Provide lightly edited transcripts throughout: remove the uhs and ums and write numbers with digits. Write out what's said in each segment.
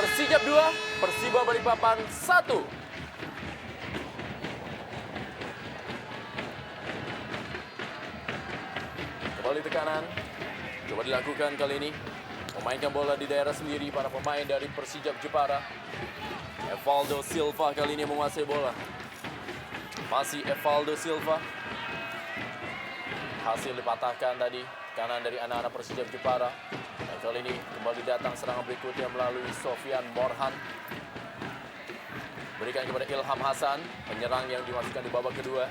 Persijap 2, Persiba Balikpapan 1. Kembali tekanan, coba dilakukan kali ini. Memainkan bola di daerah sendiri para pemain dari Persijap Jepara. Evaldo Silva kali ini menguasai bola. Masih Evaldo Silva. Hasil dipatahkan tadi, kanan dari anak-anak Persijap Jepara. Dan kali ini kembali datang serangan berikutnya melalui Sofian Morhan. Berikan kepada Ilham Hasan, penyerang yang dimasukkan di babak kedua.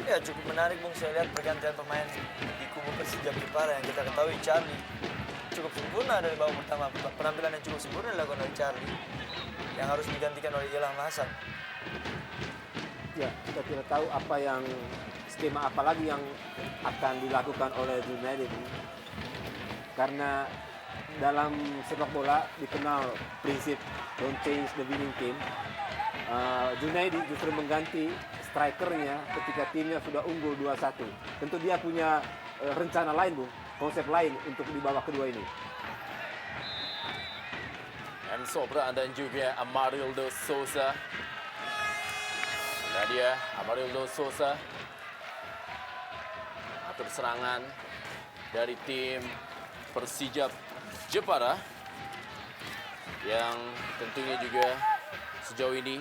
Ya, cukup menarik Bung, saya lihat pergantian pemain di kubu Persijap Jepara yang kita ketahui Charlie cukup sempurna dari babak pertama. Penampilan yang cukup sempurna dilakukan oleh Charlie yang harus digantikan oleh Ilham Hasan. Ya, kita tidak tahu apa yang skema apa lagi yang akan dilakukan oleh Junaidi. Karena dalam sepak bola dikenal prinsip don't change the winning team. Junaidi justru mengganti strikernya ketika timnya sudah unggul 2-1. Tentu dia punya rencana lain, Bung, konsep lain untuk di babak kedua ini. Enzo Bra dan juga Amarildo Souza. Nah dia, Amarildo Souza. Atur serangan dari tim Persijap Jepara. Yang tentunya juga sejauh ini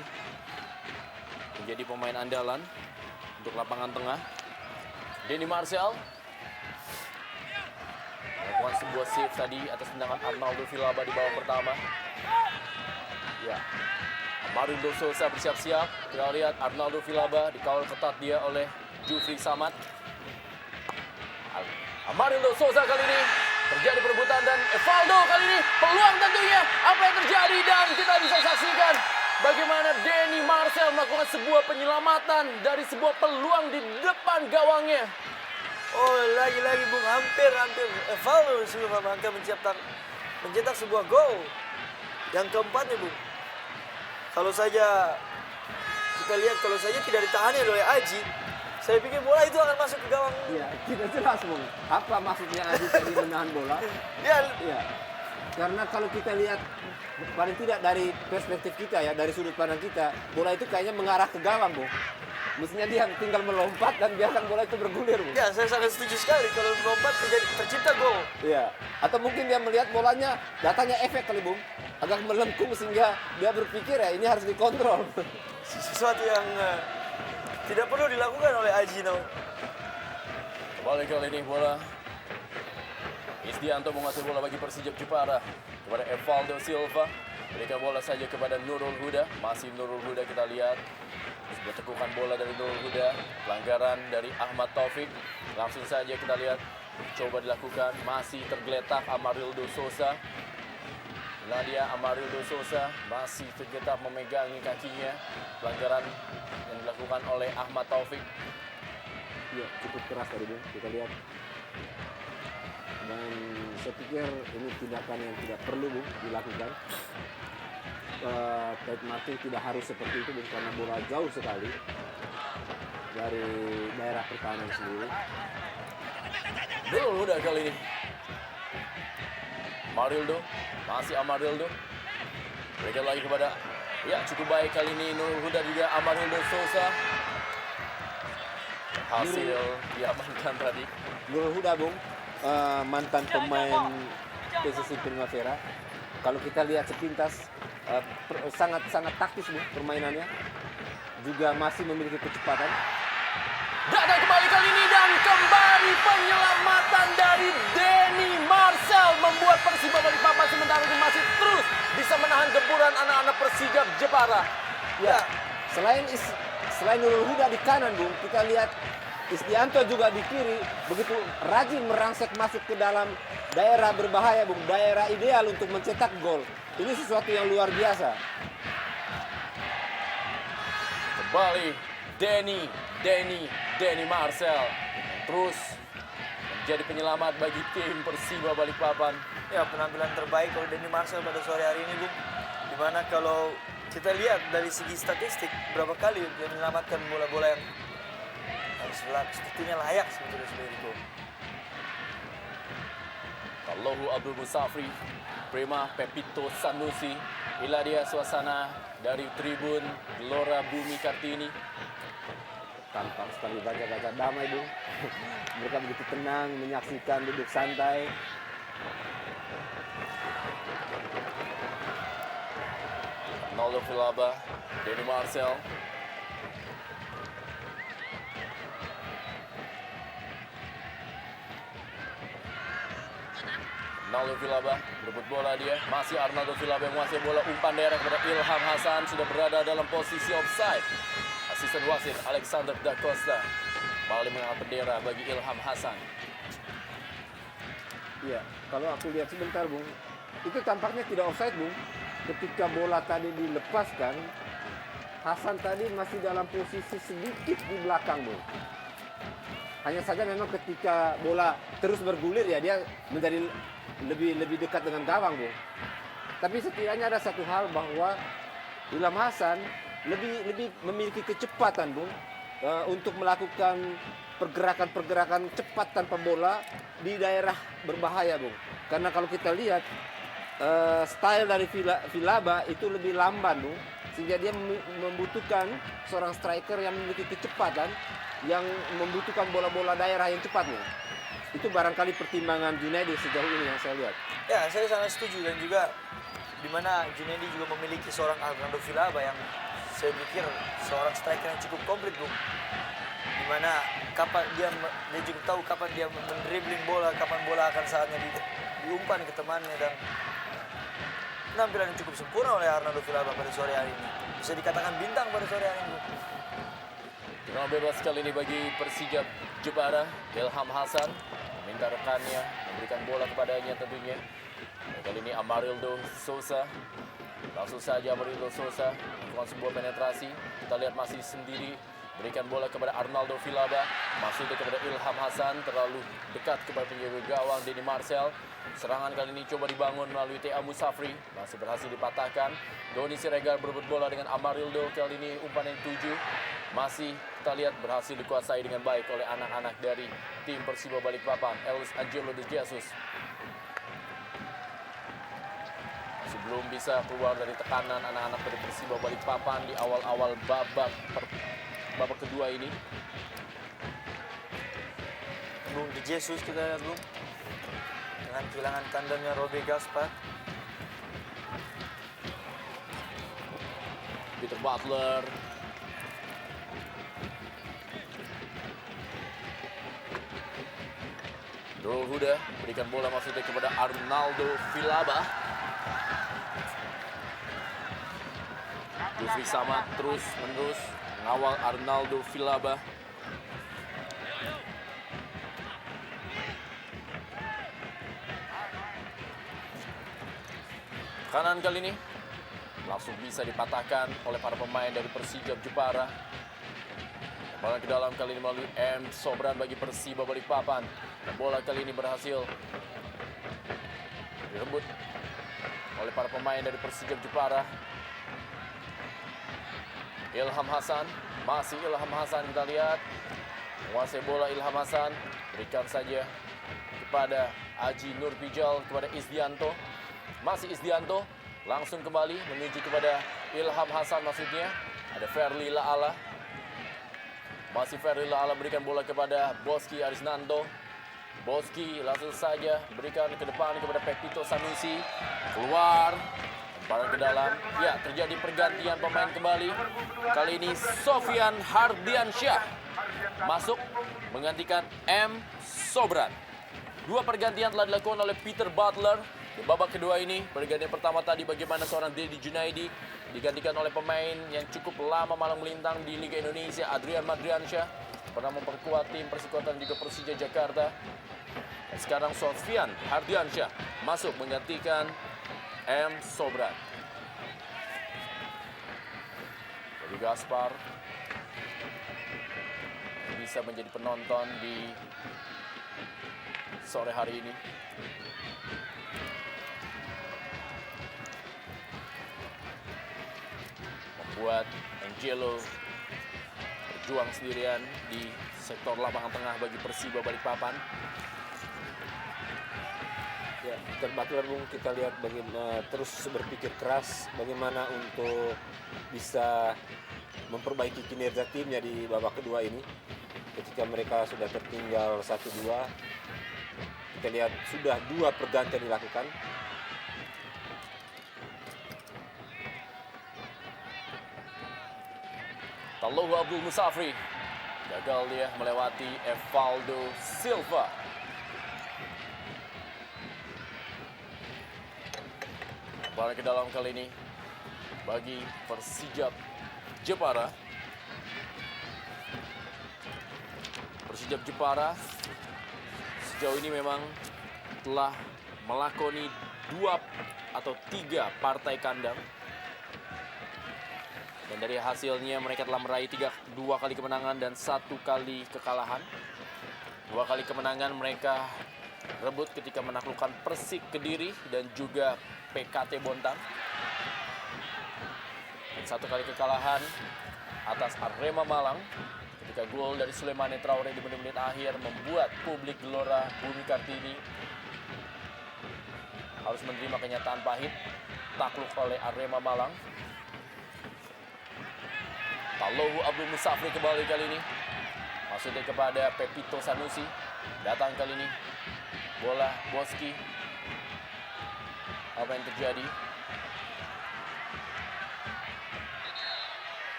menjadi pemain andalan untuk lapangan tengah. Denny Marcel melakukan sebuah save tadi atas tendangan Arnaldo Vilaba di babak pertama. Ya, Amarildo Souza bersiap-siap. Kita lihat Arnaldo Vilaba dikawal ketat dia oleh Jufri Samad. Amarildo Souza kali ini terjadi perebutan dan Evaldo kali ini peluang tentunya. Apa yang terjadi dan kita bisa saksikan bagaimana Denny Marcel melakukan sebuah penyelamatan dari sebuah peluang di depan gawangnya. Oh, lagi-lagi Bung, hampir Evaldo Silva Bangka mencetak sebuah gol. Yang keempatnya, Bung. Kalau saja kita lihat, kalau saja tidak ditangani oleh Aji, saya pikir bola itu akan masuk ke gawang. Iya, tidak jelas, Bung. Apa maksudnya Aji tadi menahan bola? Ya, Iya. Karena kalau kita lihat paling tidak dari perspektif kita ya, dari sudut pandang kita, bola itu kayaknya mengarah ke gawang, Bung. Mestinya dia tinggal melompat dan biarkan bola itu bergulir, Bung. ya, saya sangat setuju sekali kalau lompat tercipta gol. Iya. Atau mungkin dia melihat bolanya datanya efek kali, Bung. Agak melengkung sehingga dia berpikir ya ini harus dikontrol. Sesuatu yang tidak perlu dilakukan oleh Aji. Kembali kali ini bola. Isdianto menguasai bola bagi Persijap Jepara kepada Evaldo Silva. Berikan bola saja kepada Nurul Huda. Masih Nurul Huda kita lihat. Sudah tekukan bola dari Nurul Huda. Pelanggaran dari Ahmad Taufik. Langsung saja kita lihat. Coba dilakukan. Masih tergeletak Amarildo Souza. Nah dia Amarildo Souza masih tergeletak memegangi kakinya. Pelanggaran yang dilakukan oleh Ahmad Taufik. Iya, cukup keras tadi, Bung. Kita lihat. Dan saya pikir ini tindakan yang tidak perlu, Bung, dilakukan. Ted Martin tidak harus seperti itu, Bung, karena bola jauh sekali dari daerah pertahanan sendiri. Nurul Huda kali ini. Amarildo, masih Amarildo. Berikan lagi kepada, ya cukup baik kali ini Nurul Huda juga Amarildo Souza. Hasil diamankan tadi. Nurul Huda, Bung, mantan pemain PSSI Primavera. Kalau kita lihat sepintas, sangat taktis, Bung, permainannya. Juga masih memiliki kecepatan. Datang kembali kali ini dan kembali penyelamatan dari Denny Marcel membuat Persiba Balikpapan sementara itu masih terus bisa menahan gempuran anak-anak Persijap Jepara. Ya, selain Nurul Huda di kanan, Bung, kita lihat Isdianto juga di kiri begitu rajin merangsek masuk ke dalam daerah berbahaya, Bung, daerah ideal untuk mencetak gol. Ini sesuatu yang luar biasa. Kembali Denny Marcel terus menjadi penyelamat bagi tim Persiba Balikpapan. Ya, penampilan terbaik oleh Denny Marcel pada sore hari ini, Bung. Dimana kalau kita lihat dari segi statistik, berapa kali dia menyelamatkan bola-bola yang sepertinya layak sebetulnya sebagai gol. Allahu Abdul Musafri, Prima Pepito Sanusi. Inilah dia suasana dari tribun Gelora Bumi Kartini. Tampak sekali baca-baca damai, Bung. Mereka begitu tenang menyaksikan, duduk santai. Arnaldo Villalba, Denny Marcel. Arnaldo Villalba berebut bola dia. Masih Arnaldo Villalba yang menguasai bola, umpan daerah kepada Ilham Hasan, sudah berada dalam posisi offside. Asisten wasit Alexander Da Costa kembali mengangkat bendera bagi Ilham Hasan. Iya, kalau aku lihat sebentar, Bung, itu tampaknya tidak offside, Bung. Ketika bola tadi dilepaskan, Hasan tadi masih dalam posisi sedikit di belakang, Bung. Hanya saja memang ketika bola terus bergulir ya, dia menjadi lebih dekat dengan gawang, Bung. Tapi setidaknya ada satu hal bahwa Ilham Hasan lebih memiliki kecepatan, Bung, untuk melakukan pergerakan-pergerakan cepat tanpa bola di daerah berbahaya, Bung. Karena kalau kita lihat style dari Villalba itu lebih lamban, Bung, sehingga dia membutuhkan seorang striker yang memiliki kecepatan, yang membutuhkan bola-bola daerah yang cepat, Bung. Itu barangkali pertimbangan Junaidi sejauh ini yang saya lihat. Ya, saya sangat setuju, dan juga di mana Junaidi juga memiliki seorang Arnaldo Villalba yang saya pikir seorang striker yang cukup komplit, Bung. Di mana kapan dia juga tahu kapan dia mendribbling bola, kapan bola akan saatnya diumpan ke temannya, dan penampilan yang cukup sempurna oleh Arnaldo Villalba pada sore hari ini. Bisa dikatakan bintang pada sore hari ini, Bung. Tenang bebas kali ini bagi Persija Jepara. Ilham Hasan minta rekannya memberikan bola kepadanya tentunya. Kali ini Amarildo Sousa. Langsung saja Amarildo Sousa melakukan sebuah penetrasi. Kita lihat masih sendiri. Berikan bola kepada Arnaldo Villalba. Masuk kepada Ilham Hasan. Terlalu dekat kepada penjaga gawang Denny Marcel. Serangan kali ini coba dibangun melalui T.A. Musafri. Masih berhasil dipatahkan. Doni Siregar berebut bola dengan Amarildo. Kali ini umpan yang 7. Masih kita lihat berhasil dikuasai dengan baik oleh anak-anak dari tim Persiba Balikpapan. Elvis Angelo de Jesus. Masih belum bisa keluar dari tekanan anak-anak dari Persiba Balikpapan di awal-awal babak kedua ini. Bung, de Jesus kita lihat, Bung, dengan kehilangan tandemnya Robe Gaspar. Peter Butler. Nurul Huda berikan bola maksudnya kepada Arnaldo Villalba. Jufri Samad terus-menerus mengawal Arnaldo Villalba. Kanan kali ini langsung bisa dipatahkan oleh para pemain dari Persija Jepara. Bola ke dalam kali ini melalui M. Sobran bagi Persiba Balikpapan. Dan bola kali ini berhasil direbut oleh para pemain dari Persija Jepara. Ilham Hasan, masih Ilham Hasan kita lihat. Menguasai bola Ilham Hasan, berikan saja kepada Aji Nurpijal, kepada Isdianto. Masih Isdianto, langsung kembali menuju kepada Ilham Hasan maksudnya. Ada Ferli Laala. Masih Ferli Laala berikan bola kepada Boski Arisnanto. Boski langsung saja berikan ke depan kepada Pepito Sanusi. Keluar, lemparan ke dalam. Ya, terjadi pergantian pemain kembali. Kali ini Sofian Hardiansyah masuk menggantikan M. Sobran. Dua pergantian telah dilakukan oleh Peter Butler di babak kedua ini. Pergantian pertama tadi bagaimana seorang Dedi Junaidi digantikan oleh pemain yang cukup lama malang melintang di Liga Indonesia, Adrian Madriansyah, pernah memperkuat tim Persikutan juga Persija Jakarta. Dan sekarang Sofian Hardiansyah masuk menggantikan M. Sobran. Jadi Gaspar bisa menjadi penonton di sore hari ini. Membuat Angelo berjuang sendirian di sektor lapangan tengah bagi Persiba Balikpapan. Ya, Peter Butler Bung, kita lihat bagaimana terus berpikir keras bagaimana untuk bisa memperbaiki kinerja timnya di babak kedua ini. Ketika mereka sudah tertinggal 1-2, kita lihat sudah 2 pergantian dilakukan. Talluhu Abdul Musafri gagal dia melewati Evaldo Silva. Balik ke dalam kali ini bagi Persijap Jepara. Persijap Jepara sejauh ini memang telah melakoni 2 atau 3 partai kandang. Dan dari hasilnya mereka telah meraih 2 kali kemenangan dan 1 kali kekalahan. 2 kali kemenangan mereka rebut ketika menaklukkan Persik Kediri dan juga PKT Bontang. Dan 1 kali kekalahan atas Arema Malang ketika gol dari Sulemane Traore di menit-menit akhir membuat publik Gelora Bumi Kartini harus menerima kenyataan pahit, takluk oleh Arema Malang. Talluhu Abdul Musafri kembali kali ini. Maksudnya kepada Pepito Sanusi. Datang kali ini. Bola Boski. Apa yang terjadi?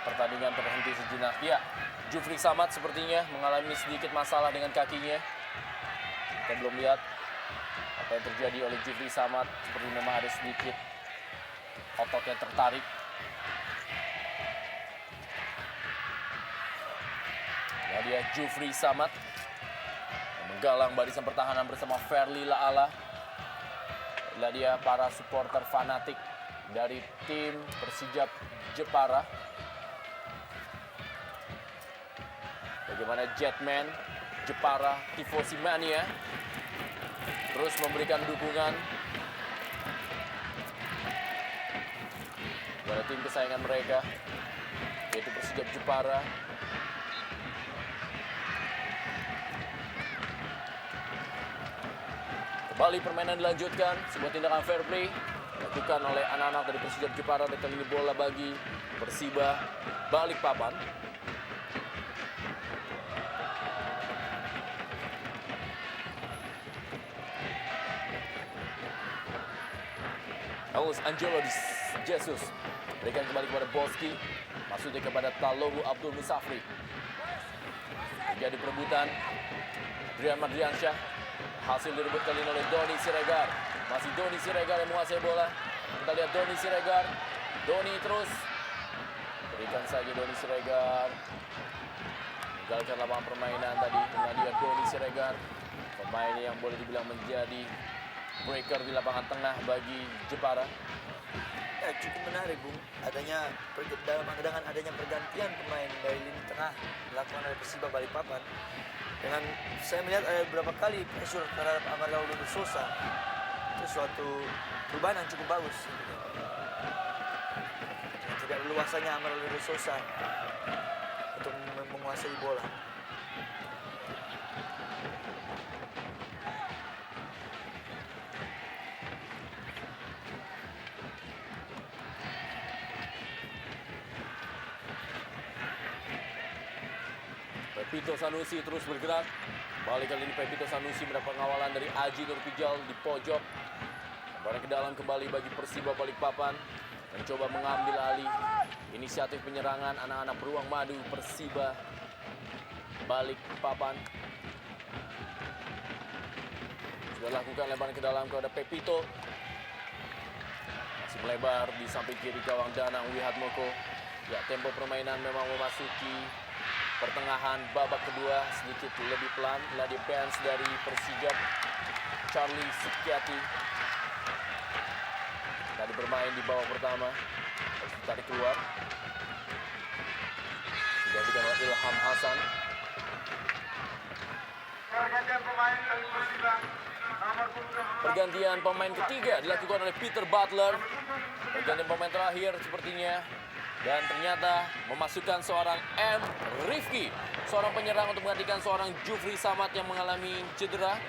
Pertandingan terhenti sejenak. Ya, Jufri Samad sepertinya mengalami sedikit masalah dengan kakinya. Kita belum lihat apa yang terjadi oleh Jufri Samad. Seperti memang ada sedikit ototnya tertarik. Nah, dia Jufri Samad menggalang barisan pertahanan bersama Ferli Laala. Inilah dia para supporter fanatik dari tim Persijap Jepara. Bagaimana Jetman Jepara Tifosi Mania terus memberikan dukungan pada tim kesayangan mereka, yaitu Persijap Jepara. Kembali permainan dilanjutkan, sebuah tindakan fair play dilakukan oleh anak-anak dari Persijap Jepara. Dan kali ini bola bagi Persiba Balikpapan. Angelo Jesus berikan kembali kepada Boski, maksudnya kepada Talluhu Abdul Musafri. Terjadi perebutan. Adrian Madriansyah, hasil direbut kali ini oleh Doni Siregar. Masih Doni Siregar yang menguasai bola. Kita lihat Doni Siregar. Doni terus berikan saja Doni Siregar. Meninggalkan lapangan permainan tadi. Nadia Doni Siregar, pemain yang boleh dibilang menjadi breaker di lapangan tengah bagi Jepara. Ya, cukup menarik, Bung. Dengan adanya pergantian pemain dari lini tengah dilakukan oleh Persiba Balikpapan. Dengan saya melihat ada beberapa kali pressure terhadap Amaral Lulu Sosa. Itu suatu perubahan yang cukup bagus. Tidak leluasanya Amaral Lulu Sosa untuk menguasai bola. Pepito Sanusi terus bergerak. Balik kali ini Pepito Sanusi mendapat pengawalan dari Aji Nurpijal di pojok. Barang ke dalam kembali bagi Persiba Balikpapan. Mencoba mengambil alih inisiatif penyerangan anak-anak beruang madu Persiba Balikpapan. Sudah lakukan lebaran ke dalam kepada Pepito. Masih melebar di samping kiri gawang Danang Wihatmoko. Ya, tempo permainan memang memasuki pertengahan babak kedua, sedikit lebih pelan. Ladi Benz dari Persijap, Charlie Sukyati. Tadi bermain di babak pertama, harus ditarik keluar. Digantikan oleh Ilham Hasan. Pergantian pemain ketiga dilakukan oleh Peter Butler. Pergantian pemain terakhir sepertinya Dan ternyata memasukkan seorang M. Rifki, seorang penyerang untuk menggantikan seorang Jufri Samad yang mengalami cedera.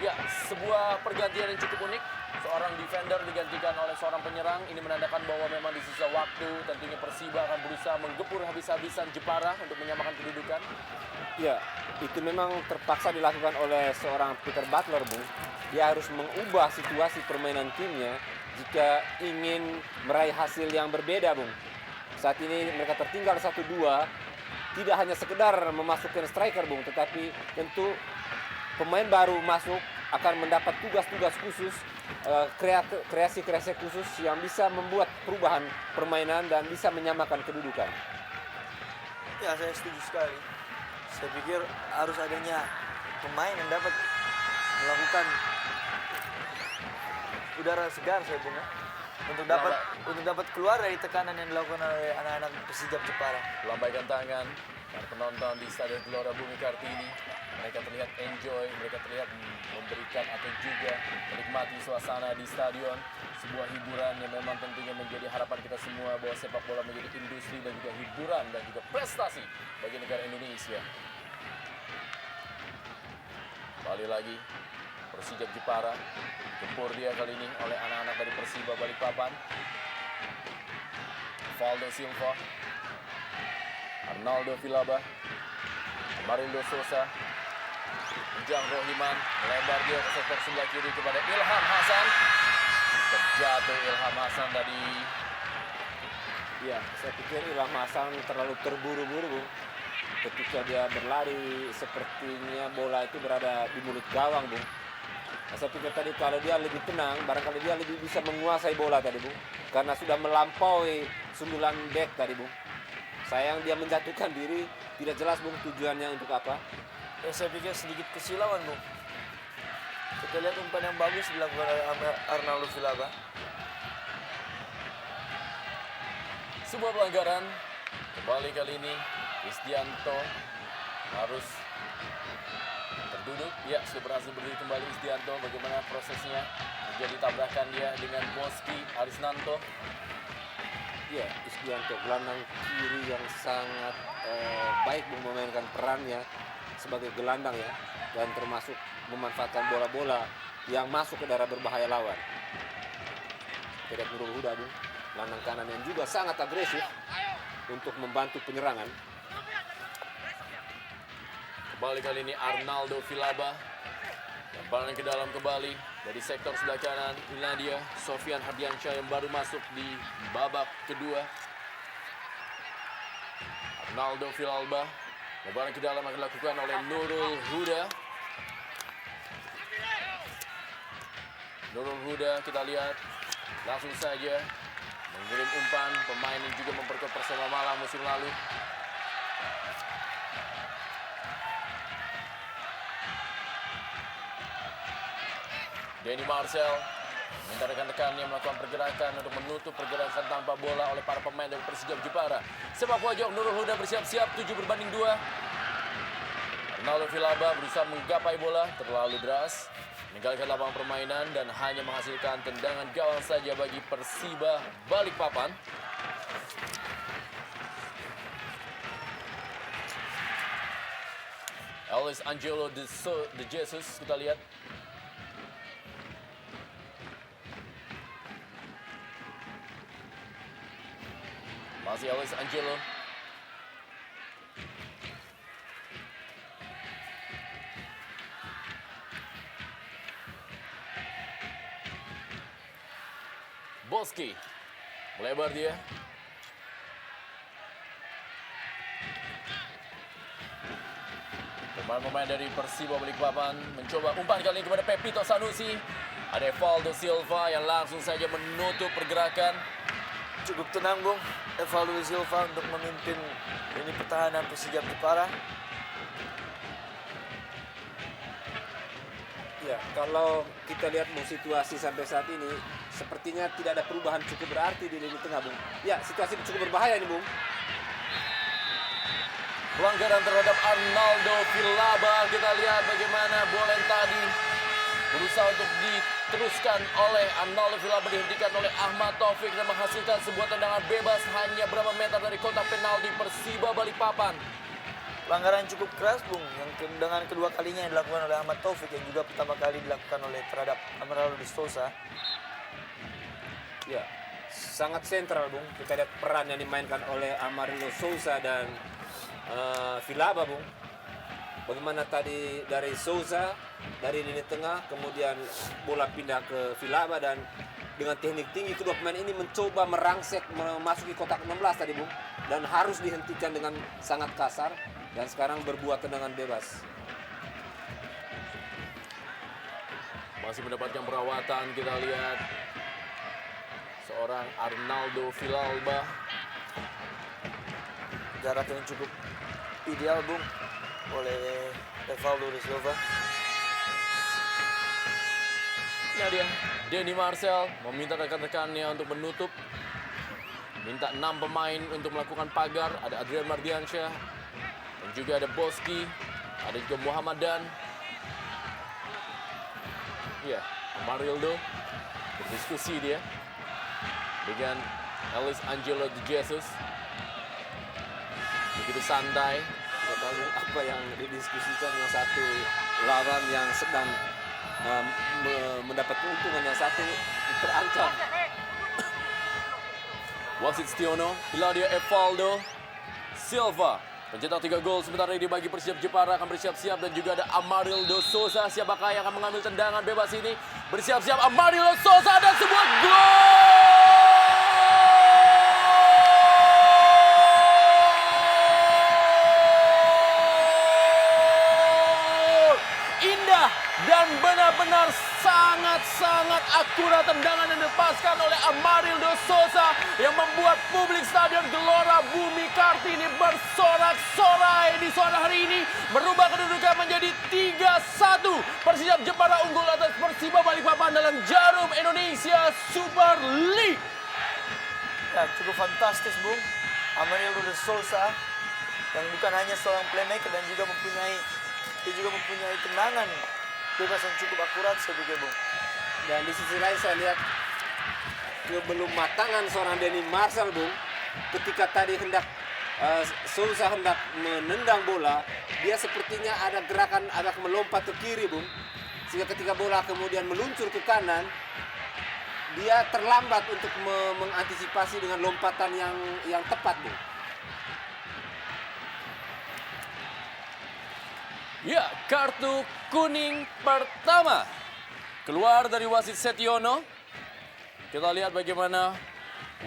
Ya, sebuah pergantian yang cukup unik. Seorang defender digantikan oleh seorang penyerang. Ini menandakan bahwa memang di sisa waktu tentunya Persiba akan berusaha menggepur habis-habisan Jepara untuk menyamakan kedudukan. Ya, itu memang terpaksa dilakukan oleh seorang Peter Butler, Bung. Dia harus mengubah situasi permainan timnya jika ingin meraih hasil yang berbeda, Bung. Saat ini mereka tertinggal 1-2, tidak hanya sekedar memasukkan striker, Bung, tetapi tentu pemain baru masuk akan mendapat tugas-tugas khusus, kreasi-kreasi khusus yang bisa membuat perubahan permainan dan bisa menyamakan kedudukan. Ya, saya setuju sekali. Saya pikir harus adanya pemain yang dapat melakukan udara segar, saya bilang, untuk dapat keluar dari tekanan yang dilakukan oleh anak-anak Persijap Jepara. Lambaikan tangan para penonton di Stadion Gelora Bumi Kartini. Mereka terlihat enjoy, mereka terlihat memberikan atau juga menikmati suasana di stadion. Sebuah hiburan yang memang tentunya menjadi harapan kita semua bahwa sepak bola menjadi industri dan juga hiburan dan juga prestasi bagi negara Indonesia. Kembali lagi Persijap Jepara, gempur dia kali ini oleh anak-anak dari Persiba Balikpapan. Valdo Silva, Arnaldo Vilaba, Marindo Sosa, Ujang Rohiman, lebar dia ke sektor sebelah kiri kepada Ilham Hasan. Terjatuh Ilham Hasan tadi. Ya, saya pikir Ilham Hasan terlalu terburu-buru, Bung. Ketika dia berlari, sepertinya bola itu berada di mulut gawang, Bung. Nah, saya pikir tadi kalau dia lebih tenang, barangkali dia lebih bisa menguasai bola tadi, Bung. Karena sudah melampaui sundulan back tadi, Bung. Sayang dia menjatuhkan diri, tidak jelas, Bung, tujuannya untuk apa. Ya, saya pikir sedikit kesilauan, Bung. Kita lihat umpan yang bagus dilakukan oleh Arnaldo Vilaba. Sebuah pelanggaran. Kembali kali ini Isdianto harus terduduk. Ya, sudah berhasil berdiri kembali Isdianto. Bagaimana prosesnya? Menjadi tabrakan dia dengan Boski Arisnanto. Ya, Isdianto gelandang kiri yang sangat baik, Bung, memainkan perannya sebagai gelandang ya, dan termasuk memanfaatkan bola-bola yang masuk ke daerah berbahaya lawan. Tidak Nurul Huda, Bung, gelandang kanan yang juga sangat agresif untuk membantu penyerangan. Kembali kali ini Arnaldo Vilaba. Lemparan ke dalam kembali dari sektor sebelah kanan. Inilah dia Sofian Hardiansyah yang baru masuk di babak kedua. Arnaldo Vilaba. Lemparan ke dalam akan dilakukan oleh Nurul Huda. Nurul Huda kita lihat langsung saja mengirim umpan. Pemain yang juga memperkuat Persema Malang musim lalu. Denny Marcel meminta rekan-rekannya melakukan pergerakan untuk menutup pergerakan tanpa bola oleh para pemain dari Persijap Jepara. Sepak pojok Nurul Huda bersiap-siap 7-2. Arnaldo Vilaba berusaha menggapai bola terlalu deras, meninggalkan lapangan permainan dan hanya menghasilkan tendangan gawang saja bagi Persiba Balikpapan. Ellis Angelo de Jesus kita lihat. Masih Ellis Angelo. Boski melebar dia. Pemain-pemain dari Persiba Balikpapan mencoba umpan kali ini kepada Pepito Sanusi. Ada Valdo Silva yang langsung saja menutup pergerakan. Cukup tenang, Bung, Valdo Silva untuk memimpin ini pertahanan Persijap Jepara. Ya, kalau kita lihat situasi sampai saat ini, sepertinya tidak ada perubahan cukup berarti di lini tengah, Bung. Ya, situasi cukup berbahaya ini, Bung. Pelanggaran terhadap Arnaldo Vilaba. Kita lihat bagaimana bola yang tadi berusaha untuk diteruskan oleh Arnaldo Villalba, dihentikan oleh Ahmad Taufik dan menghasilkan sebuah tendangan bebas hanya berapa meter dari kotak penalti Persiba Balikpapan. Pelanggaran cukup keras, Bung, yang dengan kedua kalinya yang dilakukan oleh Ahmad Taufik yang juga pertama kali dilakukan oleh terhadap Amarildo de Souza. Ya, sangat sentral, Bung. Kita lihat peran yang dimainkan oleh Amarildo Souza dan Villalba, Bung. Bagaimana tadi dari Souza, dari lini tengah, kemudian bola pindah ke Villalba dan dengan teknik tinggi kedua pemain ini mencoba merangsek memasuki kotak 16 tadi, Bung. Dan harus dihentikan dengan sangat kasar dan sekarang berbuat tendangan bebas. Masih mendapatkan perawatan, kita lihat seorang Arnaldo Villalba. Jarak yang cukup ideal, Bung, oleh Evaldo de Silva. Nah dia, Denny Marcel meminta rekan-rekannya untuk menutup. Minta 6 pemain untuk melakukan pagar. Ada Adrian Mardiansyah. Dan juga ada Boski. Ada juga Muhammad Dan. Ya, Amarildo berdiskusi dia dengan Ellis Angelo de Jesus. Begitu santai. Tidak tahu apa yang didiskusikan, yang satu lawan yang sedang mendapat keuntungan, yang satu terancam. Wasit Setiono, Hilario Evaldo Silva mencetak 3 gol sementara ini bagi Persijap Jepara akan bersiap-siap dan juga ada Amarildo Souza. Siapakah yang akan mengambil tendangan bebas ini? Bersiap-siap Amarildo Souza dan sebuah gol! Indah dan benar-benar sangat-sangat akurat tendangan yang dilepaskan oleh Amarildo Souza yang membuat publik Stadion Gelora Bumi Kartini bersorak-sorai di sore hari ini, merubah kedudukan menjadi 3-1. Persijap Jepara unggul atas Persiba Balikpapan dalam Jarum Indonesia Super League. Ya, cukup fantastis, Bung. Amarildo de Souza yang bukan hanya seorang playmaker dan juga mempunyai tendangan bebas yang cukup akurat, saya pikir, Bung. Dan di sisi lain saya lihat kebelum matangan seorang Denny Marcel, Bung. Ketika tadi Souza hendak menendang bola, dia sepertinya ada gerakan agak melompat ke kiri, Bung. Sehingga ketika bola kemudian meluncur ke kanan, dia terlambat untuk mengantisipasi dengan lompatan yang tepat, Bung. Ya, kartu kuning pertama keluar dari wasit Setiono. Kita lihat bagaimana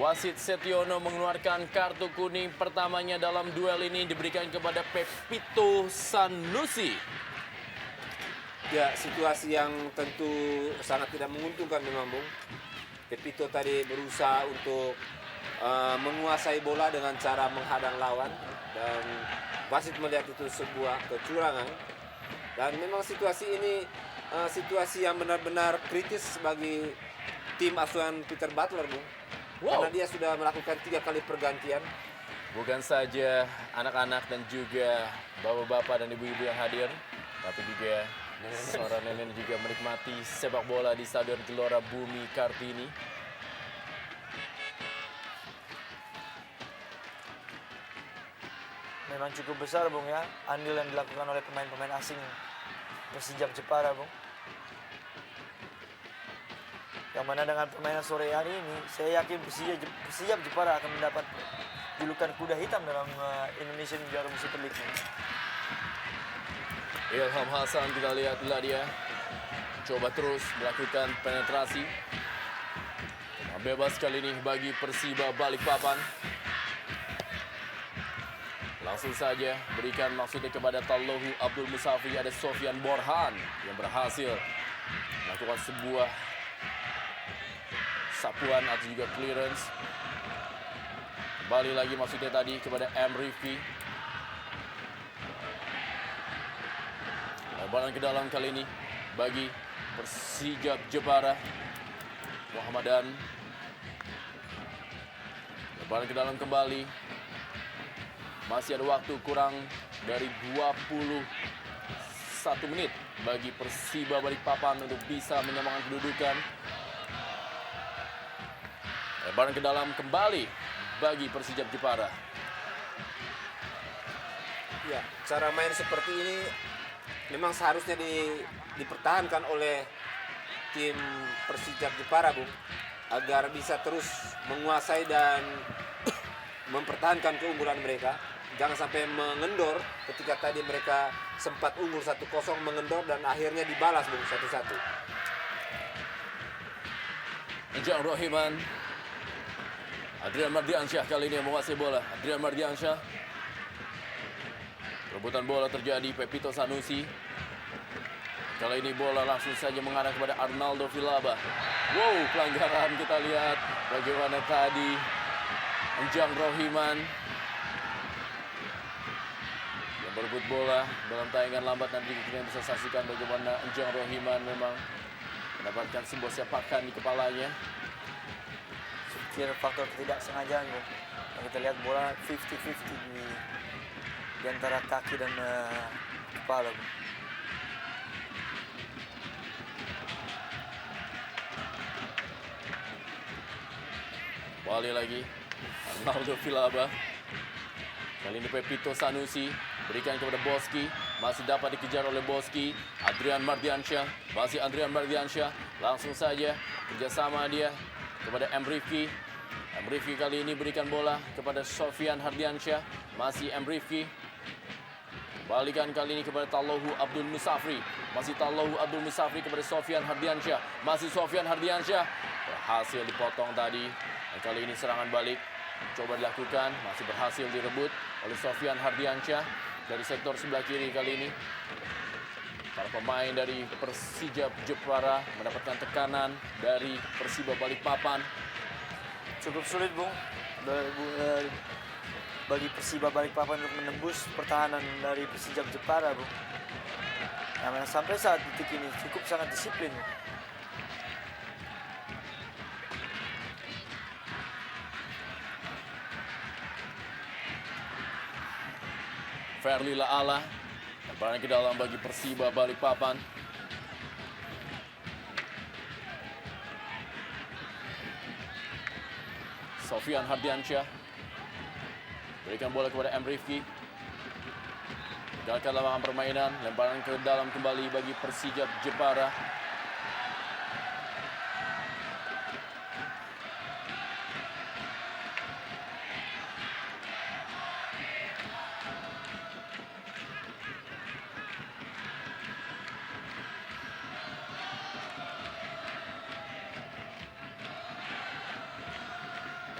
wasit Setiono mengeluarkan kartu kuning pertamanya dalam duel ini, diberikan kepada Pepito Sanusi. Ya, situasi yang tentu sangat tidak menguntungkan memang, Bung. Pepito tadi berusaha untuk menguasai bola dengan cara menghadang lawan dan wasit melihat itu sebuah kecurangan. Dan memang situasi ini situasi yang benar-benar kritis bagi tim asuhan Peter Butler, Bung. Karena dia sudah melakukan 3 kali pergantian. Bukan saja anak-anak dan juga bapak-bapak dan ibu-ibu yang hadir, tapi juga seorang nenek juga menikmati sepak bola di Stadion Gelora Bumi Kartini. Memang cukup besar, Bung, ya, andil yang dilakukan oleh pemain-pemain asing Persijap Jepara, Bung. Yang mana dengan permainan sore hari ini, saya yakin Persijap Jepara akan mendapat julukan kuda hitam dalam Indonesian Jarum Super League. Ilham Hasan, kita lihat dia coba terus melakukan penetrasi. Bebas kali ini bagi Persiba Balikpapan. Langsung saja berikan maksudnya kepada Tallohu Abdul Musafi. Ada Sofian Borhan yang berhasil melakukan sebuah sapuan atau juga clearance. Kembali lagi maksudnya tadi kepada M. Rifki. Lebaran ke dalam kali ini bagi Persijap Jepara. Muhammadan. Lebaran ke dalam kembali. Masih ada waktu kurang dari 21 menit bagi Persiba Balikpapan untuk bisa menyamakan kedudukan. Lebaran ke dalam kembali bagi Persijap Jepara. Ya, cara main seperti ini memang seharusnya dipertahankan oleh tim Persijap Jepara, Bung, agar bisa terus menguasai dan mempertahankan keunggulan mereka. Jangan sampai mengendor ketika tadi mereka sempat unggul 1-0, mengendor dan akhirnya dibalas, Bung, 1-1. Ujang Rohiman. Adrian Mardiansyah kali ini yang menguasai bola. Adrian Mardiansyah. Rebutan bola terjadi, Pepito Sanusi. Kali ini bola langsung saja mengarah kepada Arnaldo Vilaba. Wow, pelanggaran kita lihat bagaimana tadi Ujang Rohiman yang berebut bola dalam tayangan lambat. Nanti kita bisa saksikan bagaimana Ujang Rohiman memang mendapatkan sebuah sepakan di kepalanya. Kira faktor ketidaksengajaan, Bung. Kita lihat bola 50-50 di antara kaki dan kepala, Bung. Kembali lagi Arnaldo Vilaba. Kali ini Pepito Sanusi berikan kepada Boski, masih dapat dikejar oleh Boski. Adrian Mardiansyah, masih Adrian Mardiansyah, langsung saja kerjasama dia kepada M. Rifki. M. Rifki kali ini berikan bola kepada Sofian Hardiansyah, masih M. Rifki. Balikan kali ini kepada Tallohu Abdul Musafri, masih Tallohu Abdul Musafri kepada Sofian Hardiansyah, masih Sofian Hardiansyah. Berhasil dipotong tadi. Dan kali ini serangan balik coba dilakukan, masih berhasil direbut oleh Sofian Hardiansyah dari sektor sebelah kiri kali ini. Para pemain dari Persijap Jepara mendapatkan tekanan dari Persiba Balikpapan. Cukup sulit, Bung, bagi Persiba Balikpapan untuk menembus pertahanan dari Persijap Jepara, Bung. Nah, sampai saat detik ini cukup sangat disiplin, Bung. Ferli Laala lebaran ke dalam bagi Persiba Balikpapan. Sofian Hardiansyah berikan bola kepada M. Rifki. Gagalkan lapangan permainan, lemparan ke dalam kembali bagi Persijap Jepara.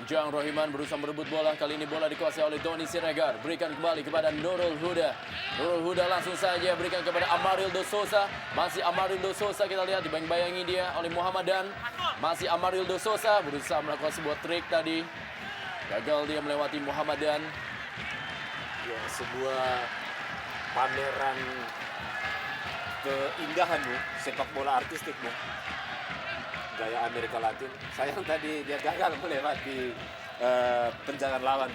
Ujang Rohiman berusaha merebut bola. Kali ini bola dikuasai oleh Doni Siregar. Berikan kembali kepada Nurul Huda. Nurul Huda langsung saja berikan kepada Amarildo Sosa. Masih Amarildo Sosa, kita lihat dibayang-bayangi dia oleh Muhammadan. Masih Amarildo Sosa berusaha melakukan sebuah trik tadi. Gagal dia melewati Muhammadan. Ya, sebuah pameran keindahan, Bu, sepak bola artistik, Bu. Gaya Amerika Latin. Sayang tadi dia gagal melewati penjagaan lawan.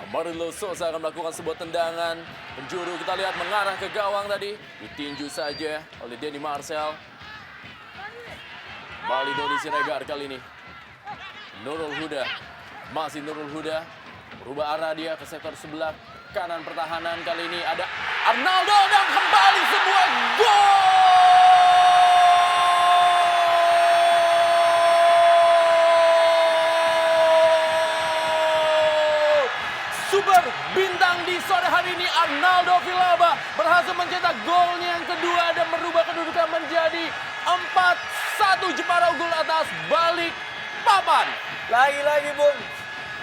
Amarildo Sosa akan melakukan sebuah tendangan penjuru, kita lihat mengarah ke gawang tadi, ditinju saja oleh Denny Marcel. Kembali Doni Siregar kali ini. Nurul Huda, masih Nurul Huda, berubah arah dia ke sektor sebelah kanan pertahanan. Kali ini ada Arnaldo dan kembali sebuah gol! Super bintang di sore hari ini Arnaldo Vilaba berhasil mencetak golnya yang kedua dan merubah kedudukan menjadi 4-1. Jepara unggul atas Balikpapan. Lagi-lagi, Bung,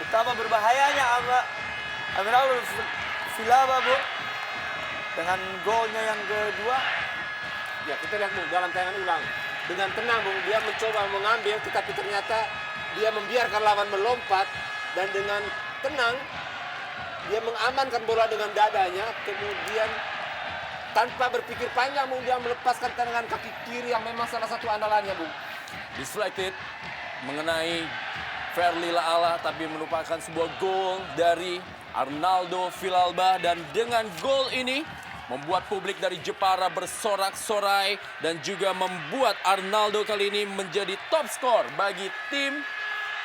betapa berbahayanya Arnaldo Vilaba, Bung, dengan golnya yang kedua. Ya, kita lihat, Bung, dalam tayangan ulang. Dengan tenang, Bung, dia mencoba mengambil, tetapi ternyata dia membiarkan lawan melompat. Dan dengan tenang, dia mengamankan bola dengan dadanya. Kemudian tanpa berpikir panjang, Bung, dia melepaskan tendangan kaki kiri yang memang salah satu andalannya, Bung. Deflected mengenai Ferli Laala, tapi merupakan sebuah gol dari Arnaldo Villalba, dan dengan gol ini membuat publik dari Jepara bersorak-sorai dan juga membuat Arnaldo kali ini menjadi top skor bagi tim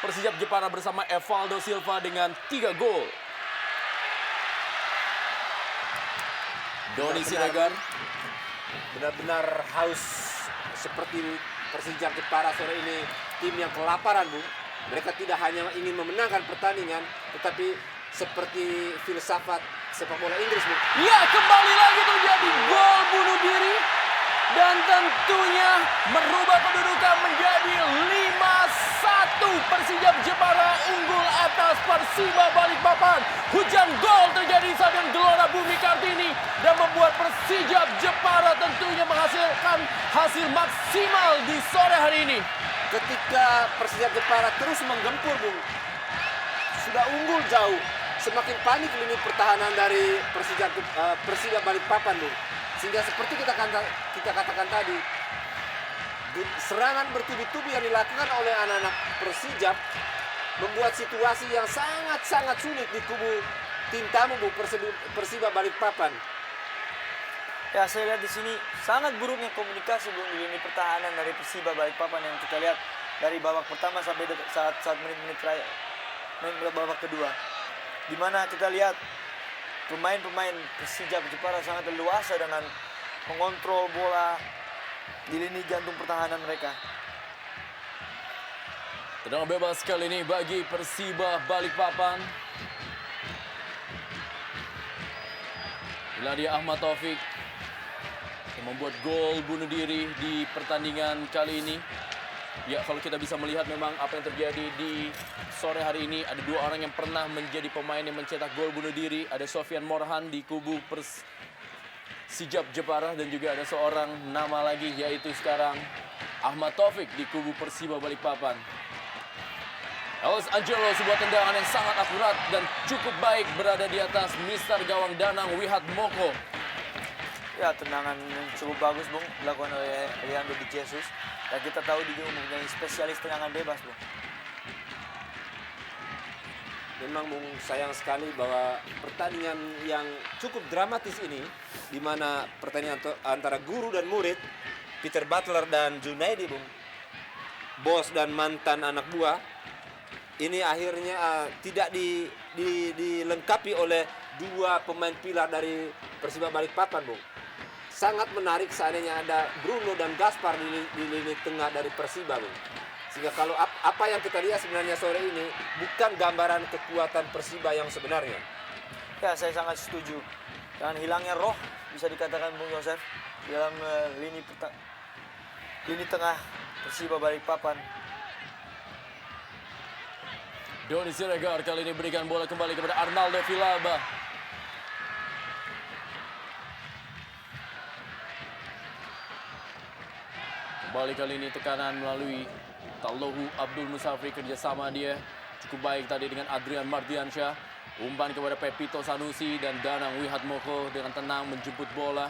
Persijap Jepara bersama Evaldo Silva dengan 3 gol. Doni Siregar Benar-benar haus seperti Persijap Jepara sore ini, tim yang kelaparan, Bung. Mereka tidak hanya ingin memenangkan pertandingan, tetapi seperti filsafat sepak bola Inggris, Bung. Ya, kembali lagi terjadi gol bunuh diri dan tentunya merubah kedudukan menjadi 5-1. Persijap Jepara unggul atas Persiba Balikpapan. Hujan gol terjadi di Stadion Gelora Bumi Kartini dan membuat Persijap Jepara tentunya menghasilkan hasil maksimal di sore hari ini. Ketika Persijap Jepara terus menggempur, Bung, sudah unggul jauh, semakin panik lini pertahanan dari Persiba Balikpapan, Bung. Sehingga seperti kita katakan tadi, serangan bertubi-tubi yang dilakukan oleh anak-anak Persijap membuat situasi yang sangat-sangat sulit di kubu tim tamu, Bung, Persiba Balikpapan. Ya, saya lihat di sini sangat buruknya komunikasi, Bung, di lini pertahanan dari Persiba Balikpapan yang kita lihat dari babak pertama sampai saat menit-menit terakhir, babak kedua, di mana kita lihat pemain-pemain Persijap Jepara sangat leluasa dengan mengontrol bola di lini jantung pertahanan mereka. Tendangan bebas kali ini bagi Persiba Balikpapan. Iladi Ahmad Taufik yang membuat gol bunuh diri di pertandingan kali ini. Ya, kalau kita bisa melihat memang apa yang terjadi di sore hari ini, ada 2 orang yang pernah menjadi pemain yang mencetak gol bunuh diri. Ada Sofian Morhan di kubu Persijap Jepara dan juga ada seorang nama lagi yaitu sekarang Ahmad Taufik di kubu Persiba Balikpapan. Elvis Angelo, sebuah tendangan yang sangat akurat dan cukup baik berada di atas Mister Gawang Danang Wihat Moko. Ya, tendangan yang cukup bagus, Bung, dilakukan oleh Leandro Di Jesus. Dan kita tahu dia mempunyai spesialis tendangan bebas, Bung. Memang, Bung, sayang sekali bahwa pertandingan yang cukup dramatis ini, di mana pertandingan antara guru dan murid, Peter Butler dan Junaidi, Bung, bos dan mantan anak buah, ini akhirnya tidak dilengkapi oleh 2 pemain pilar dari Persiba Balikpapan, Bung. Sangat menarik seandainya ada Bruno dan Gaspar di lini tengah dari Persiba, Bung. Sehingga kalau apa yang kita lihat sebenarnya sore ini bukan gambaran kekuatan Persiba yang sebenarnya. Ya, saya sangat setuju. Dengan hilangnya roh, bisa dikatakan, Bung Yosef, dalam lini tengah Persiba Balikpapan. Doni Siregar kali ini berikan bola kembali kepada Arnaldo Villalba. Kembali kali ini tekanan melalui Tallohu Abdul Musafri, kerjasama dia cukup baik tadi dengan Adrian Mardiansyah. Umpan kepada Pepito Sanusi dan Danang Wihat Moko dengan tenang menjemput bola.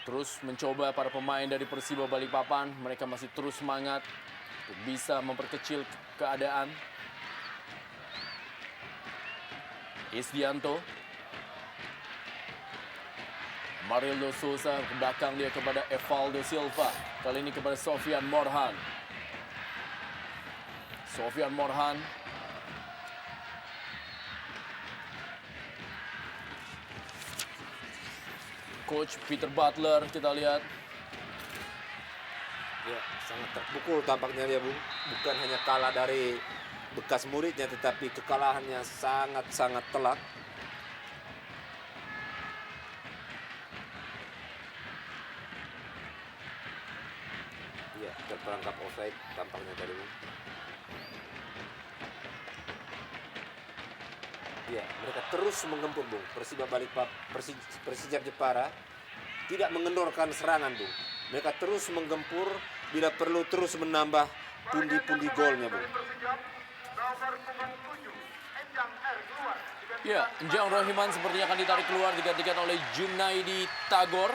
Terus mencoba para pemain dari Persiba Balikpapan, mereka masih terus semangat untuk bisa memperkecil keadaan. Isdianto, Marildo Sousa ke belakang dia kepada Evaldo Silva. Kali ini kepada Sofian Morhan. Sofian Morhan. Coach Peter Butler kita lihat. Ya, sangat terpukul tampaknya dia, Bung. Bukan hanya kalah dari bekas muridnya, tetapi kekalahannya sangat-sangat telak. Ya, terperangkap offside tampaknya tadi, Bung. Ya, mereka terus menggempur, Bung. Persijap Jepara tidak mengendorkan serangan, Bung. Mereka terus menggempur, bila perlu terus menambah pundi-pundi golnya, Bung. Ya, Enjang Rohiman sepertinya akan ditarik keluar, digantikan oleh Junaidi Tagor.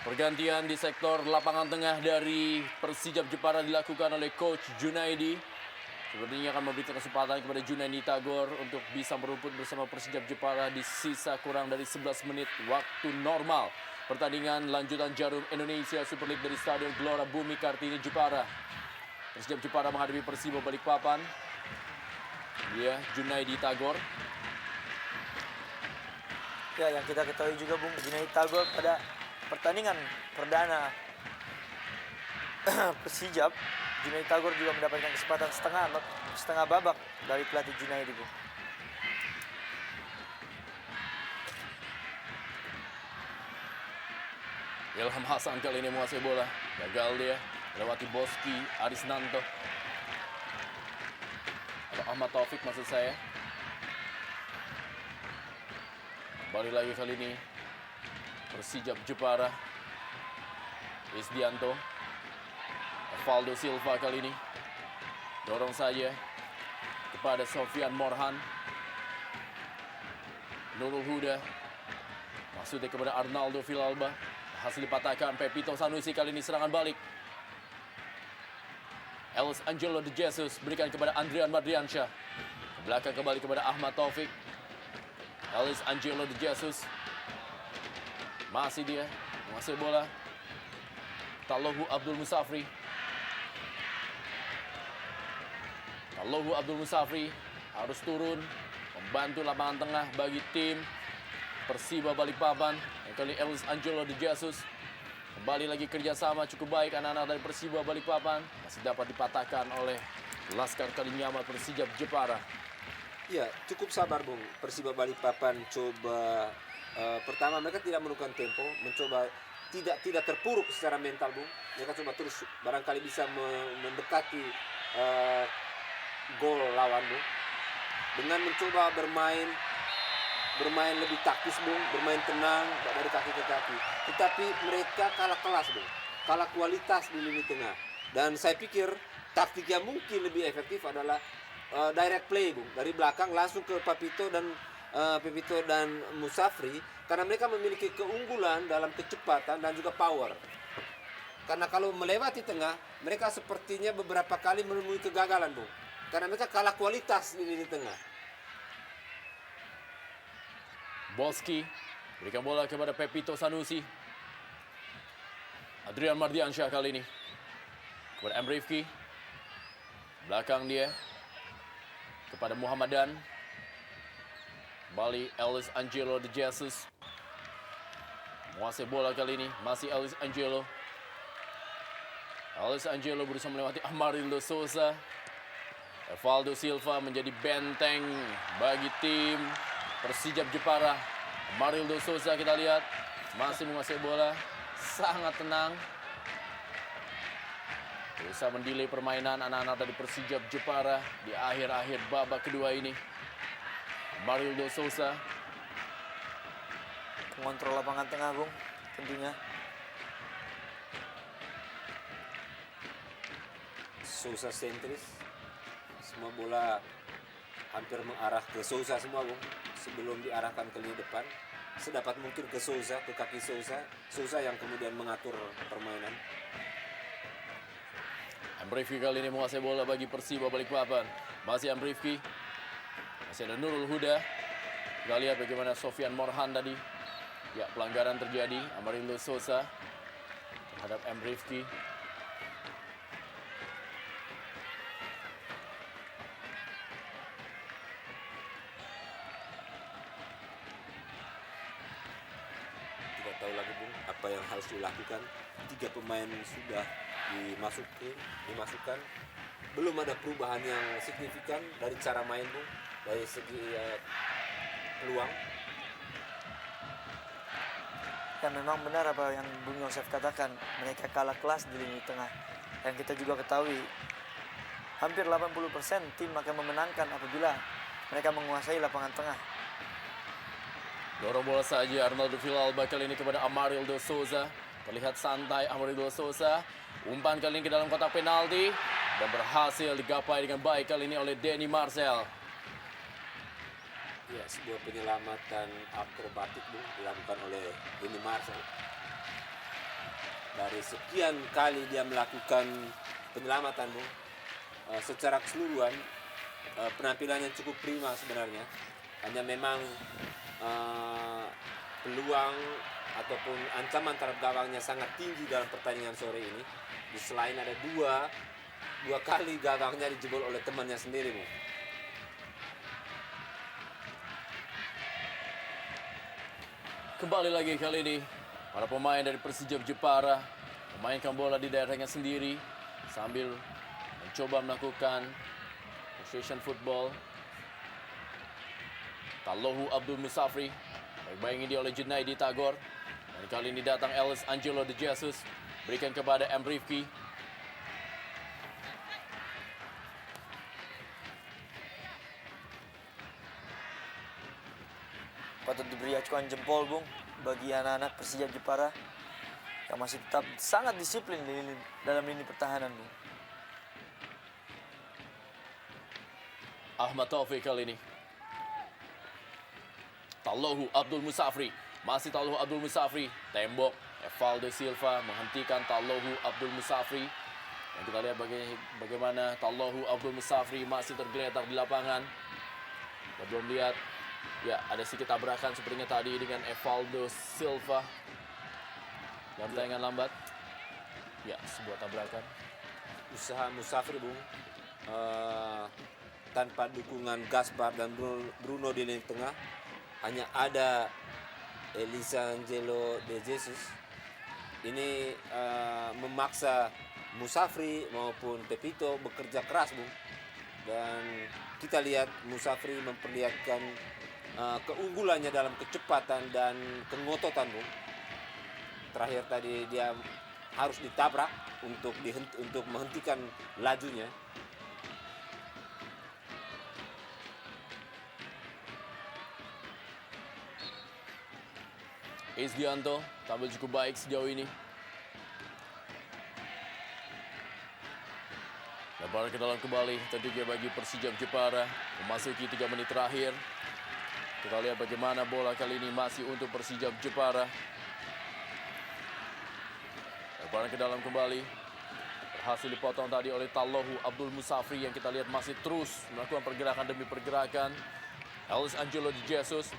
Pergantian di sektor lapangan tengah dari Persijap Jepara dilakukan oleh Coach Junaidi. Sepertinya akan memberikan kesempatan kepada Junaidi Tagor untuk bisa merumput bersama Persijap Jepara di sisa kurang dari 11 menit waktu normal. Pertandingan lanjutan Jarum Indonesia Super League dari Stadion Gelora Bumi Kartini Jepara. Persijap Jepara menghadapi Persiba Balikpapan. Dia Junaidi Tagor. Ya, yang kita ketahui juga Bung, Junaidi Tagor pada pertandingan perdana Persijap, Junaidi Tagor juga mendapatkan kesempatan setengah babak dari pelatih Junaidi, Bung. Ilham Hasan kali ini menguasai bola. Gagal dia melewati Boski, Arisnanto. Atau Ahmad Taufik maksud saya. Kembali lagi kali ini Persijap Jepara. Isdianto. Evaldo Silva kali ini. Dorong saja kepada Sofian Morhan. Nurul Huda. Maksudnya kepada Arnaldo Villalba. Hasil dipatahkan Pepito Sanusi kali ini serangan balik. Ellis Angelo De Jesus berikan kepada Andrian Madriansyah. Ke belakang kembali kepada Ahmad Taufik. Ellis Angelo De Jesus. Masih dia menguasai bola. Talohu Abdul Musafri. Talohu Abdul Musafri harus turun membantu lapangan tengah bagi tim Persiba Balikpapan. Yang kali Ellis Angelo De Jesus. Kembali lagi kerjasama cukup baik anak-anak dari Persiba Balikpapan. Masih dapat dipatahkan oleh Laskar Kalinyamat Persijap Jepara. Ya, cukup sabar Bung. Persiba Balikpapan coba pertama mereka tidak menemukan tempo, mencoba tidak terpuruk secara mental Bung. Mereka coba terus barangkali bisa mendekati gol lawan Bung. Dengan mencoba bermain lebih taktis Bung, bermain tenang dari kaki ke kaki. Tetapi mereka kalah kelas Bung, kalah kualitas di lini tengah. Dan saya pikir taktik yang mungkin lebih efektif adalah direct play Bung, dari belakang langsung ke Pepito dan Musafri, karena mereka memiliki keunggulan dalam kecepatan dan juga power. Karena kalau melewati tengah, mereka sepertinya beberapa kali menemui kegagalan Bung, karena mereka kalah kualitas di lini tengah. Boski berikan bola kepada Pepito Sanusi. Adrian Mardiansyah kali ini kepada M. Rifki. Belakang dia kepada Muhammadan. Kembali Ellis Angelo De Jesus. Menguasai bola kali ini masih Ellis Angelo. Ellis Angelo berusaha melewati Amarildo Souza. Evaldo Silva menjadi benteng bagi tim Persijap Jepara. Amarildo Souza kita lihat masih menguasai bola, sangat tenang. Bisa mendelay permainan anak-anak dari Persijap Jepara di akhir-akhir babak kedua ini. Amarildo Souza Mengontrol lapangan tengah Bung, tentunya. Souza sentris. Semua bola hampir mengarah ke Souza semua Bung. Sebelum diarahkan ke lini depan, sedapat mungkin ke Souza, ke kaki Souza. Souza yang kemudian mengatur permainan. Amrifki kali ini menguasai bola bagi Persiba Balikpapan. Masih Amrifki. Masih ada Nurul Huda. Kita lihat bagaimana Sofian Morhan tadi. Ya, pelanggaran terjadi. Amarildo Souza terhadap Amrifki. Tidak tahu lagi Bung apa yang harus dilakukan. 3 pemain sudah dimasukkan. Belum ada perubahan yang signifikan dari cara main Bung, dari segi peluang. Dan memang benar apa yang Bung Yosef katakan, mereka kalah kelas di lini tengah. Yang kita juga ketahui, hampir 80% tim akan memenangkan apabila mereka menguasai lapangan tengah. Dorong bola saja Arnaldo Villalba kali ini kepada Amarildo Souza. Terlihat santai Amarildo Souza. Umpan kali ini ke dalam kotak penalti. Dan berhasil digapai dengan baik kali ini oleh Denny Marcel. Ya, sebuah penyelamatan akrobatik Bung dilakukan oleh Denny Marcel. Dari sekian kali dia melakukan penyelamatan Bung, secara keseluruhan penampilannya cukup prima sebenarnya. Hanya memang peluang ataupun ancaman terhadap gawangnya sangat tinggi dalam pertandingan sore ini. Selain ada dua kali gawangnya dijebol oleh temannya sendiri, Bu. Kembali lagi kali ini, para pemain dari Persija Jepara memainkan bola di daerahnya sendiri sambil mencoba melakukan possession football. Tallohu Abdul Musafri baik-baik ini oleh Junaidi Tagor. Dan kali ini datang Ellis Angelo de Jesus, berikan kepada M. Rifki. Patut diberi acuan jempol, Bung, bagi anak-anak Persija Jepara yang masih tetap sangat disiplin dalam lini pertahanan, Bung. Ahmad Taufik kali ini. Tallohu Abdul Musafri. Masih Tallohu Abdul Musafri. Tembok. Evaldo Silva menghentikan Tallohu Abdul Musafri. Dan kita lihat bagaimana Tallohu Abdul Musafri masih tergeletak di lapangan. Kita belum lihat. Ya, ada sedikit tabrakan sepertinya tadi dengan Evaldo Silva. Dalam tayangan lambat. Ya, sebuah tabrakan. Usaha Musafri, Bung, tanpa dukungan Gaspar dan Bruno di lini tengah, hanya ada Elisa Angelo de Jesus. Ini memaksa Musafri maupun Pepito bekerja keras, Bung. Dan kita lihat Musafri memperlihatkan keunggulannya dalam kecepatan dan kengototan, Bung. Terakhir tadi dia harus ditabrak untuk menghentikan lajunya. Isgianto tampil cukup baik sejauh ini. Lebar ke dalam kembali tentunya bagi Persija Jepara memasuki 3 menit terakhir. Kita lihat bagaimana bola kali ini masih untuk Persija Jepara. Lebar ke dalam kembali. Berhasil dipotong tadi oleh Tallohu Abdul Musafri yang kita lihat masih terus melakukan pergerakan demi pergerakan. Ellis Angelo de Jesus.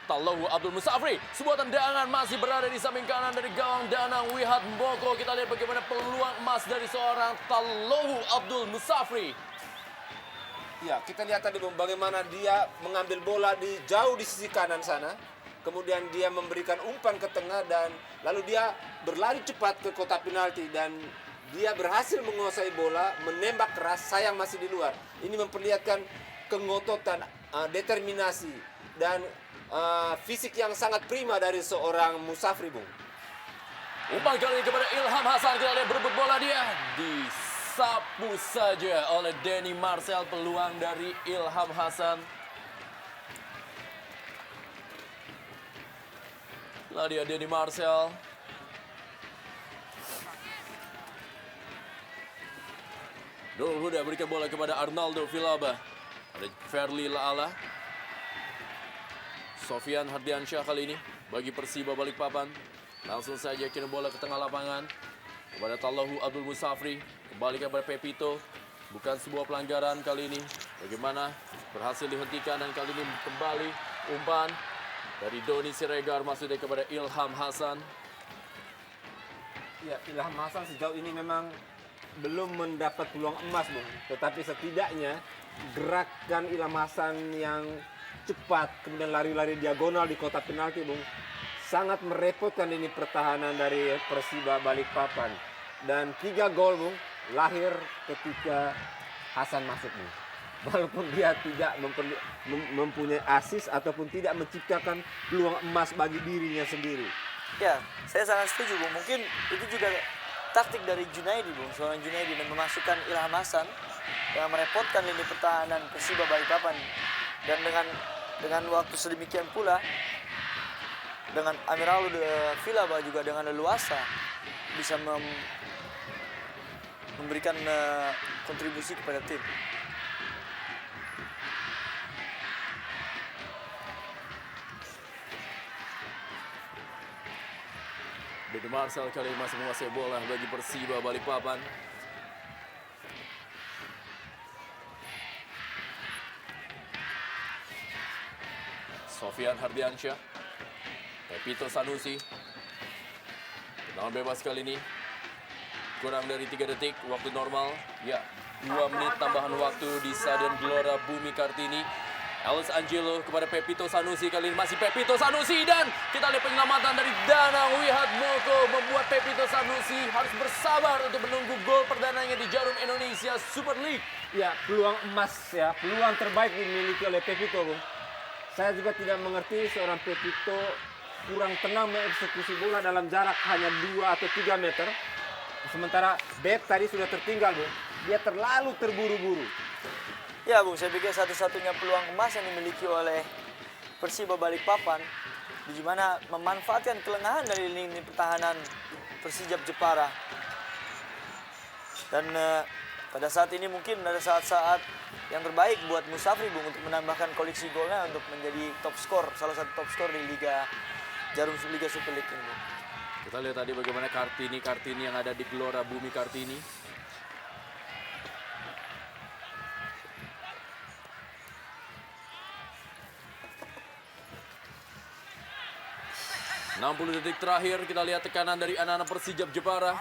Tallohu Abdul Musafri, sebuah tendangan masih berada di samping kanan dari gawang Danang Wihat Mboko. Kita lihat bagaimana peluang emas dari seorang Tallohu Abdul Musafri. Ya, kita lihat tadi bagaimana dia mengambil bola jauh di sisi kanan sana. Kemudian dia memberikan umpan ke tengah dan lalu dia berlari cepat ke kotak penalti dan dia berhasil menguasai bola, menembak keras, sayang masih di luar. Ini memperlihatkan kengototan, determinasi dan fisik yang sangat prima dari seorang Musafri, Bung. Umpan kali ini kepada Ilham Hasan. Kita lihat berebut bola dia. Disapu saja oleh Denny Marcel. Peluang dari Ilham Hasan. Lah dia Denny Marcel. Nurul Huda berikan bola kepada Arnaldo Vilaba. Ada Ferli Laala. Sofian Hardiansyah kali ini bagi Persiba Balikpapan. Langsung saja kirim bola ke tengah lapangan kepada Tallohu Abdul Musafri. Kembali kepada Pepito. Bukan sebuah pelanggaran kali ini. Bagaimana berhasil dihentikan dan kali ini kembali umpan dari Doni Siregar maksudnya kepada Ilham Hasan. Ya, Ilham Hasan sejauh ini memang belum mendapat peluang emas, Bung. Tetapi setidaknya gerakan Ilham Hasan yang cepat, kemudian lari-lari diagonal di kotak penalti, Bung, sangat merepotkan ini pertahanan dari Persiba Balikpapan. Dan 3 gol, Bung, lahir ketika Hasan masuk, Bung. Walaupun dia tidak mempunyai assist ataupun tidak menciptakan peluang emas bagi dirinya sendiri. Ya, saya sangat setuju, Bung. Mungkin itu juga taktik dari Junaidi, Bung. Seorang Junaidi dan memasukkan Ilham Hasan yang merepotkan lini pertahanan Persiba Balikpapan. Dan dengan waktu sedemikian pula, dengan Amiraldo de Vilaba juga dengan leluasa bisa memberikan kontribusi kepada tim. Denny Marcel kali ini masih menguasai bola bagi Persiba Balikpapan. Sofian Hardiansyah. Pepito Sanusi. Tendangan bebas kali ini. Kurang dari 3 detik waktu normal. Ya, 2 menit tambahan waktu di Stadion Gelora Bumi Kartini. Ellis Angelo kepada Pepito Sanusi, kali ini masih Pepito Sanusi, dan kita lihat penyelamatan dari Danang Wihatmoko membuat Pepito Sanusi harus bersabar untuk menunggu gol perdananya di Jarum Indonesia Super League. Ya, peluang emas ya, peluang terbaik dimiliki oleh Pepito, Bung. Saya juga tidak mengerti seorang Pepito kurang tenang mengeksekusi bola dalam jarak hanya 2 atau 3 meter. Sementara Beb tadi sudah tertinggal, Bung. Dia terlalu terburu-buru. Ya Bung, saya pikir satu-satunya peluang emas yang dimiliki oleh Persiba Balikpapan, di mana memanfaatkan kelengahan dari lini pertahanan Persijap Jepara. Dan pada saat ini mungkin ada saat-saat yang terbaik buat Musafri, Bung, untuk menambahkan koleksi golnya untuk menjadi top skor, salah satu top skor di Liga Jarum Liga Super League ini, Bung. Kita lihat tadi bagaimana Kartini yang ada di Gelora Bumi Kartini. 60 detik terakhir, kita lihat tekanan dari anak-anak Persijap Jepara.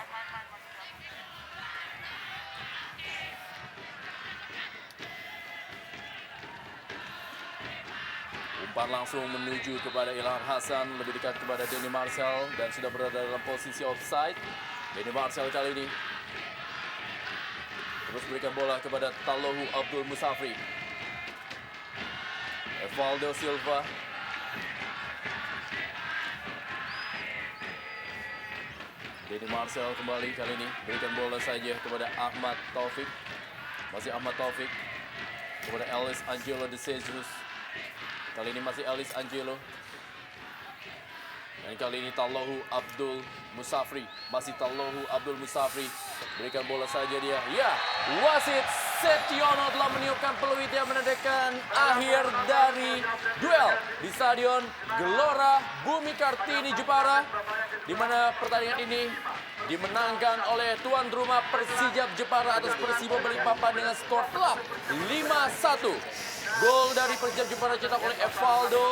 Umpan langsung menuju kepada Ilham Hasan, lebih dekat kepada Denny Marcel, dan sudah berada dalam posisi offside. Denny Marcel kali ini terus berikan bola kepada Tallohu Abdul Musafri. Evaldo Silva. Denny Marcel kembali kali ini, berikan bola saja kepada Ahmad Taufik. Masih Ahmad Taufik kepada Ellis Angelo de Jesus. Kali ini masih Ellis Angelo. Dan kali ini Tallohu Abdul Musafri. Masih Tallohu Abdul Musafri. Berikan bola saja dia. Ya, wasit Setiono telah meniupkan peluit yang menandakan akhir dari duel di Stadion Gelora Bumi Kartini Jepara, di mana pertandingan ini dimenangkan oleh tuan rumah Persijap Jepara atas Persiba Balikpapan dengan skor telak 5-1. Gol dari Persijap Jepara cetak oleh Evaldo.